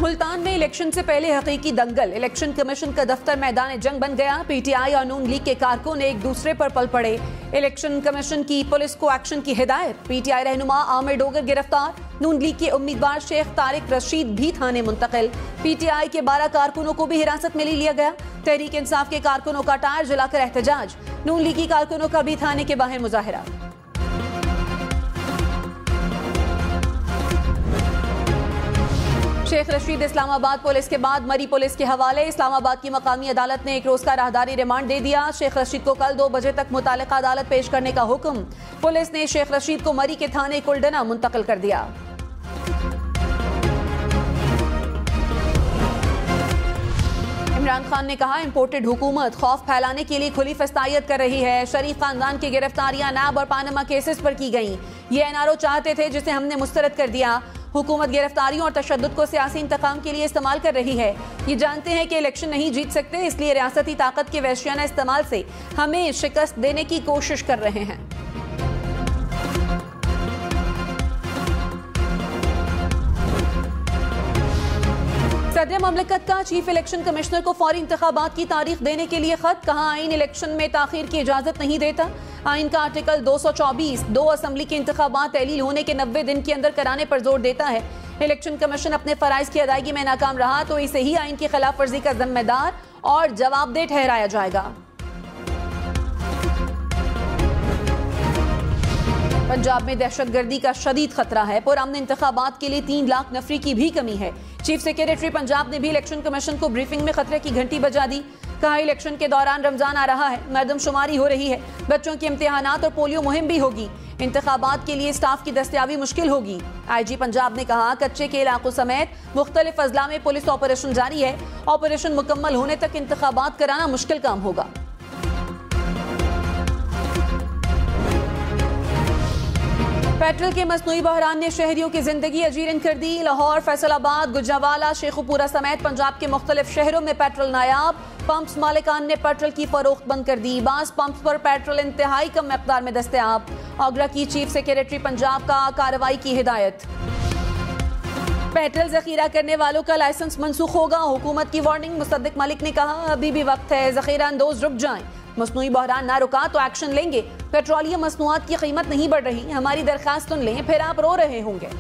मुल्तान में इलेक्शन से पहले हकीकी दंगल, इलेक्शन कमीशन का दफ्तर मैदान जंग बन गया। पीटीआई और नून लीग के कारकुन एक दूसरे पर पल पड़े। इलेक्शन कमीशन की पुलिस को एक्शन की हिदायत। पीटीआई रहनुमा आमिर डोगर गिरफ्तार। नून लीग के उम्मीदवार शेख तारिक रशीद भी थाने मुंतकिल। पीटीआई के 12 कारकुनों को भी हिरासत में ले लिया गया। तहरीक इंसाफ के कारकुनों का टायर जलाकर एहतजाज। नून लीगी कारकुनों का भी थाने के बाहर मुजाहिरा। शेख रशीद इस्लामाबाद पुलिस के बाद मरी पुलिस के हवाले। इस्लामाबाद की मकामी अदालत ने 1 रोज का राहदारी रिमांड दे दिया। शेख रशीद को कल 2 बजे तक मुतालिका अदालत पेश करने का हुक्म। पुलिस ने शेख रशीद को मरी के थाने कुलडना मुंतकिल कर दिया। इमरान खान ने कहा, इंपोर्टेड हुकूमत खौफ फैलाने के लिए खुली फस्तायत कर रही है। शरीफ खानदान की गिरफ्तारियां नैब और पानामा केसेस पर की गईं। ये एनआरओ चाहते थे जिसे हमने मुस्तरद कर दिया। हुकूमत गिरफ्तारियों और तशद्दुद को सियासी इंतकाम के लिए इस्तेमाल कर रही है। ये जानते हैं कि इलेक्शन नहीं जीत सकते, इसलिए रियासती ताकत के वहशियाना इस्तेमाल से हमें शिकस्त देने की कोशिश कर रहे हैं। सदर ममलकत का चीफ इलेक्शन कमिश्नर को फौरी इंतखाबात की तारीख देने के लिए खत। कहा, आइन इलेक्शन में ताखीर की इजाजत नहीं देता। आइन का आर्टिकल 224 2 असम्बली के इंतखाबात तहलील होने के 90 दिन के अंदर कराने पर जोर देता है। इलेक्शन कमीशन अपने फराइज की अदायगी में नाकाम रहा तो इसे ही आइन की खिलाफ वर्जी का जिम्मेदार और जवाबदेह ठहराया जाएगा। पंजाब में दहशतगर्दी का शदीद खतरा है। पुरअमन इंतखाबात के लिए 3 लाख नफरी की भी कमी है। चीफ सेक्रेटरी पंजाब ने भी इलेक्शन कमीशन को ब्रीफिंग में खतरे की घंटी बजा दी। कहा, इलेक्शन के दौरान रमजान आ रहा है, मरदमशुमारी हो रही है, बच्चों के इम्तिहानात और पोलियो मुहिम भी होगी। इंतखाबात के लिए स्टाफ की दस्तयाबी मुश्किल होगी। IG पंजाब ने कहा, कच्चे के इलाकों समेत मुख्तलिफ अजला में पुलिस ऑपरेशन जारी है। ऑपरेशन मुकम्मल होने तक इंतखाबात कराना मुश्किल काम होगा। पेट्रोल के मसनूई बहरान ने शहरियों की जिंदगी अजीरन कर दी। लाहौर, फैसलाबाद, गुजरावाला, शेखुपुरा समेत पंजाब के मुख्तलिफ शहरों में पेट्रोल नायाब। पंप्स मालिकान ने पेट्रोल की फरोख्त बंद कर दी। बास पंप्स पर पेट्रोल इंतहाई कम मकदार में दस्तयाब। आगरा की चीफ सेक्रेटरी पंजाब का कार्रवाई की हिदायत। पेट्रोल जखीरा करने वालों का लाइसेंस मनसूख होगा। हुकूमत की वार्निंग। मुसद्दिक मलिक ने कहा, अभी भी वक्त है, जखीरा अंदोज रुक जाएं। मसनूई बहरान ना रुका तो एक्शन लेंगे। पेट्रोलियम मसनूआत की कीमत नहीं बढ़ रही, हमारी दरखास्त सुन लें, फिर आप रो रहे होंगे।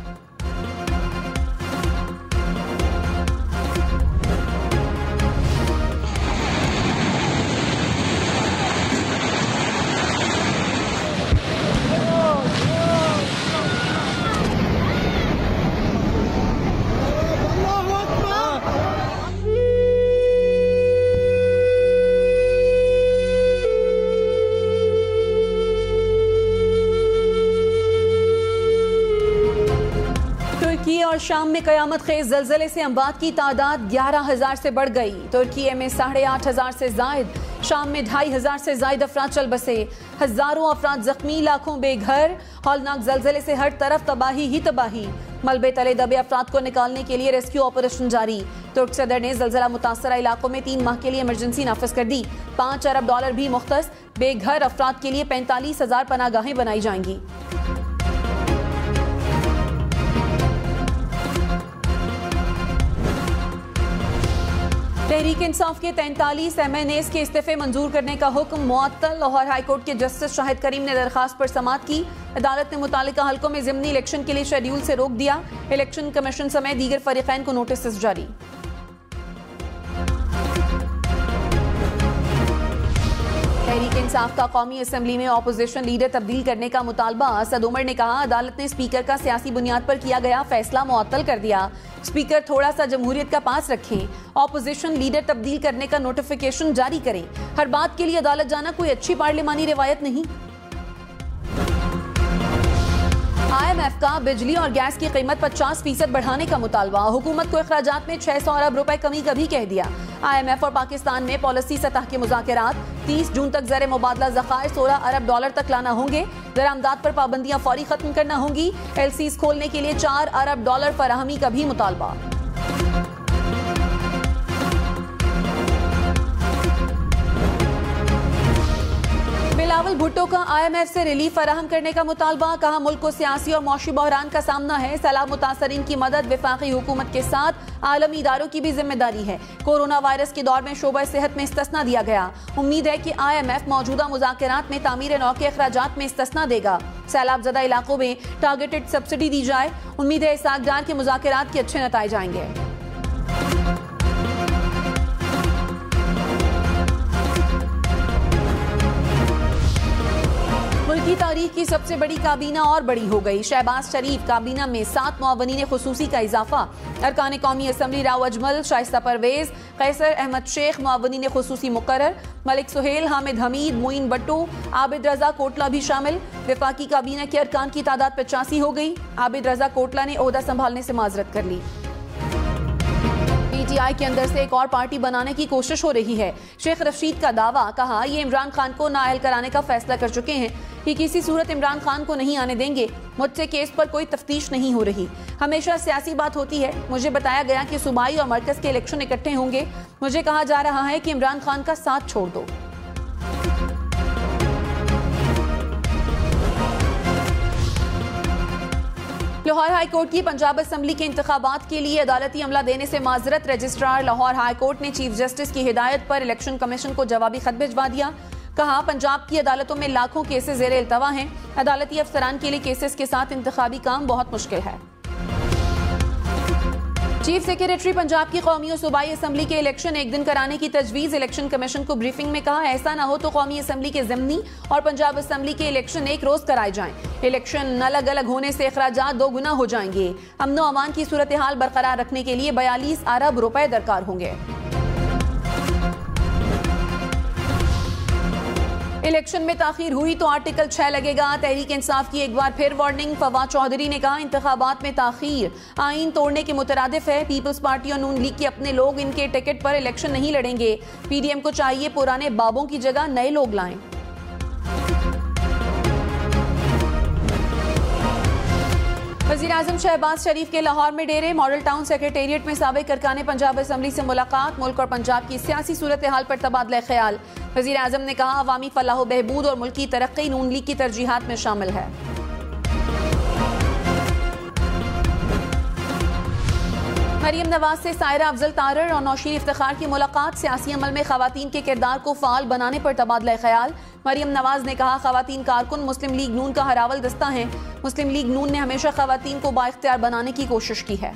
और शाम में कयामत खेज जलजले से अमवात की तादाद 11,000 से बढ़ गई। तुर्की में 8,500 से जायद, शाम में 2,500 से जायद अफराद चल बसे। हजारों अफराद जख्मी, लाखों बेघर। हौलनाक जलजले से हर तरफ तबाही ही तबाही। मलबे तले दबे अफराद को निकालने के लिए रेस्क्यू ऑपरेशन जारी। तुर्क सदर ने जलजला मुतासरा इलाकों में 3 माह के लिए इमरजेंसी नाफिज कर दी। $5 अरब भी मुख्तस। बेघर अफराद के लिए 45,000 पनागाहें बनाई जाएंगी। तहरीक इंसाफ के 43 MNAs के इस्तीफे मंजूर करने का हुक्म मुअत्तल। लाहौर हाईकोर्ट के जस्टिस शाहिद करीम ने दरखास्त पर समाअत की। अदालत ने मुतालिका हल्कों में ज़िमनी इलेक्शन के लिए शेड्यूल से रोक दिया। इलेक्शन कमीशन समेत दीगर फरीकैन को नोटिस जारी। तहरीक इंसाफ का कौमी असम्बली में ऑपोजिशन लीडर तब्दील करने का मुतालबा। असद उमर ने कहा, अदालत ने स्पीकर का सियासी बुनियाद पर किया गया फैसला मुअत्तल कर दिया। स्पीकर थोड़ा सा जमहूरियत का पास रखें। ऑपोजिशन लीडर तब्दील करने का नोटिफिकेशन जारी करें। हर बात के लिए अदालत जाना कोई अच्छी पार्लिमानी रिवायत नहीं। IMF का बिजली और गैस की कीमत 50% बढ़ाने का मुतालबा। हुकूमत को अखराजात में 600 अरब रुपए कमी का भी कह दिया। IMF और पाकिस्तान में पॉलिसी सतह के मुज़ाकरात। 30 जून तक ज़र मुबादला ज़खायर $16 अरब तक लाना होंगे। दरामदात पर पाबंदियां फौरी खत्म करना होंगी। LCs खोलने के लिए $4 अरब फराहमी का भी मुतालबा। बिलावल बिलावल भुट्टो का IMF से रिलीफ फराहम करने का मुतालबा, कहा मुल्क को सियासी और मौशी बहरान का सामना है, सैलाब मुतासरीन की मदद वफाकी हुकूमत के साथ आलमी इदारों की भी जिम्मेदारी है। कोरोना वायरस के दौर में शोबा सेहत में इस्तिस्ना दिया गया, उम्मीद है कि IMF मौजूदा मुज़ाकरात में तामीर नौ के अखराजात में इस्तिस्ना देगा। सैलाब ज़दा इलाकों में टारगेटेड सब्सिडी दी जाए, उम्मीद है इसाक डार के मुज़ाकरात के अच्छे नताइज आएंगे। मुल्क की तारीख की सबसे बड़ी काबीना और बड़ी हो गई। शहबाज शरीफ काबीना में 7 मुअव्वनीन खुसूसी का इजाफा। अरकान कौमी असम्बली राव अजमल, शाइस्ता परवेज, कैसर अहमद शेख मुअव्वनीन खुसूसी मुकर्रर। मलिक सुहेल, हामिद हमीद, मोइन बट्टू, आबिद रजा कोटला भी शामिल। वफाकी काबीना के अरकान की तादाद 85 हो गई। आबिद रजा कोटला ने ओहदा संभालने से माजरत कर ली। PTI के अंदर से एक और पार्टी बनाने की कोशिश हो रही है। शेख रशीद का दावा, कहा ये इमरान खान को नाअहल कराने का फैसला कर चुके हैं कि किसी सूरत इमरान खान को नहीं आने देंगे। मुझसे केस पर कोई तफ्तीश नहीं हो रही। हमेशा सियासी बात होती है। मुझे बताया गया कि सूबाई और मरकज के इलेक्शन इकट्ठे होंगे। मुझे कहा जा रहा है कि इमरान खान का साथ छोड़ दो। लाहौर हाई कोर्ट की पंजाब असम्बली के इंतखाबात के लिए अदालती अमला देने से माजरत। रजिस्ट्रार लाहौर हाई कोर्ट ने चीफ जस्टिस की हिदायत पर इलेक्शन कमीशन को जवाबी खत भिजवा दिया। कहा पंजाब की अदालतों में लाखों केसेस ज़ेरे इल्तवा हैं। अदालती अफसरान के लिए केसेस के साथ इंतखाबी काम बहुत मुश्किल है। चीफ सेक्रेटरी पंजाब की कौमी और सूबाई असम्बली के इलेक्शन एक दिन कराने की तजवीज़। इलेक्शन कमीशन को ब्रीफिंग में कहा, ऐसा ना हो तो कौमी असम्बली के ज़िमनी और पंजाब असम्बली के इलेक्शन एक रोज कराए जाएं। इलेक्शन अलग अलग होने से अखराजात 2 गुना हो जाएंगे। अमन व अमान की सूरत हाल बरकरार रखने के लिए 42 अरब रुपए दरकार होंगे। इलेक्शन में ताखीर हुई तो आर्टिकल 6 लगेगा। तहरीक इंसाफ की एक बार फिर वार्निंग। फवाद चौधरी ने कहा, इंतखाबात में ताखीर आईन तोड़ने के मुतरादिफ है। पीपल्स पार्टी और नून लीग के अपने लोग इनके टिकट पर इलेक्शन नहीं लड़ेंगे। PDM को चाहिए पुराने बाबों की जगह नए लोग लाएं। वज़ीर-ए-आज़म शहबाज शरीफ के लाहौर में डेरे। मॉडल टाउन सेक्रेटेरिएट में साबिक अरकान पंजाब असम्बली से मुलाकात। मुल्क और पंजाब की सियासी सूरत हाल पर तबादला ख्याल। वज़ीर-ए-आज़म ने कहा, अवामी फलाह बहबूद और मुल्की तरक्की नून लीग की तरजीहात में शामिल है। मरियम नवाज से सायरा अफजल तारर और नौशीन इफ्तिखार की मुलाकात। सियासी अमल में खवातीन के किरदार को फाल बनाने पर तबादला ख्याल। मरियम नवाज ने कहा, खवातीन कारकुन मुस्लिम लीग नून का हरावल दस्ता है। मुस्लिम लीग नून ने हमेशा खवातीन को बाइख्तियार बनाने की कोशिश की है।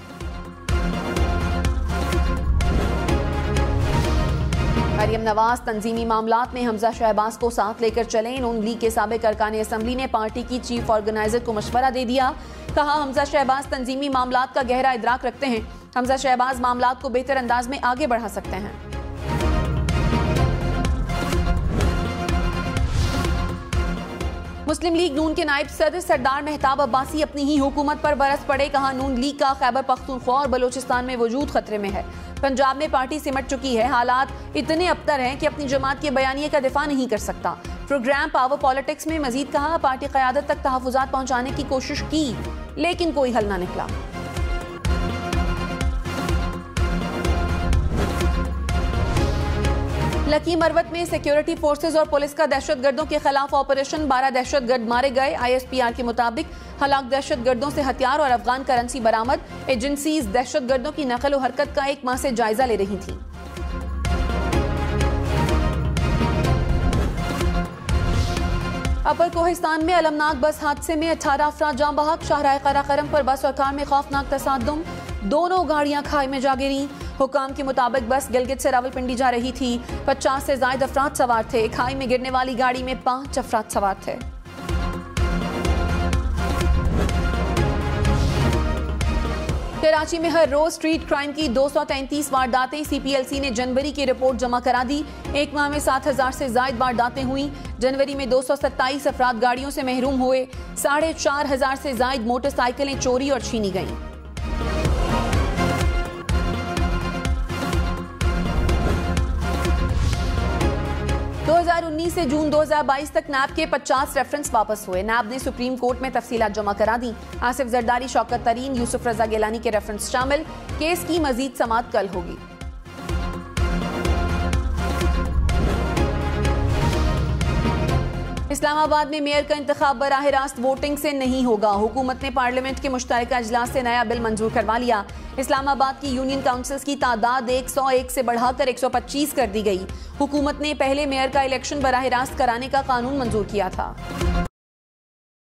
मरियम नवाज तंजीमी मामलात में हमजा शहबाज को साथ लेकर चले। नून लीग के साबिक अरकान असम्बली ने पार्टी की चीफ ऑर्गेनाइजर को मशवरा दे दिया। कहा, हमजा शहबाज तंजीमी मामलात का गहरा इदराक रखते हैं। हमजा शहबाज मामलात को बेहतर अंदाज में आगे बढ़ा सकते हैं। मुस्लिम लीग नून के नायब सदर सरदार मेहताब अब्बासी अपनी ही हुकूमत पर बरस पड़े। कहा, नून लीग का खैबर पख्तूनख्वा और बलोचिस्तान में वजूद खतरे में है। पंजाब में पार्टी सिमट चुकी है। हालात इतने अबतर हैं कि अपनी जमात के बयानिए का दिफा नहीं कर सकता। प्रोग्राम पावर पॉलिटिक्स में मजीद कहा, पार्टी क़यादत तक तहफ़्फ़ुज़ात पहुंचाने की कोशिश की लेकिन कोई हल ना निकला। लकी मरवत में सिक्योरिटी फोर्सेज और पुलिस का दहशतगर्दों के खिलाफ ऑपरेशन। 12 दहशतगर्द मारे गए। ISPR के मुताबिक हलाक दहशतगर्दों से हथियार और अफगान करेंसी बरामद। एजेंसीज दहशतगर्दों की नकल व हरकत का 1 माह से जायजा ले रही थी। अपर कोहिस्तान में अलमनाक बस हादसे में 18 अफराद जाँ बहक। शाहराह कराकरम पर बस और कार में खौफनाक तसादुम। दोनों गाड़ियां खाई में जा गिरी। हुकाम के मुताबिक बस गिलगित से रावलपिंडी जा रही थी। 50 से ज्यादा अफराद सवार थे। खाई में गिरने वाली गाड़ी में 5 अफराद सवार थे। कराची में हर रोज स्ट्रीट क्राइम की 233 वारदातें। CPLC ने जनवरी की रिपोर्ट जमा करा दी। एक माह में 7000 से ज्यादा वारदातें हुई। जनवरी में 227 अफराद गाड़ियों से महरूम हुए। 4500 से ज्यादा मोटरसाइकिलें चोरी और छीनी गईं। से जून 2022 तक नैब के 50 रेफरेंस वापस हुए। नैब ने सुप्रीम कोर्ट में तफसीलात जमा करा दी। आसिफ जरदारी, शौकत तरीन, यूसुफ रजा गिलानी के रेफरेंस शामिल। केस की मजीद समाअत कल होगी। इस्लामाबाद में मेयर का इंतखाब बराह रास्त वोटिंग से नहीं होगा। हुकूमत ने पार्लियामेंट के मुश्तरका इजलास से नया बिल मंजूर करवा लिया। इस्लामाबाद की यूनियन काउंसिल्स की तादाद 101 से बढ़ाकर 125 कर दी गई। हुकूमत ने पहले मेयर का इलेक्शन बराह रास्त कराने का कानून मंजूर किया था।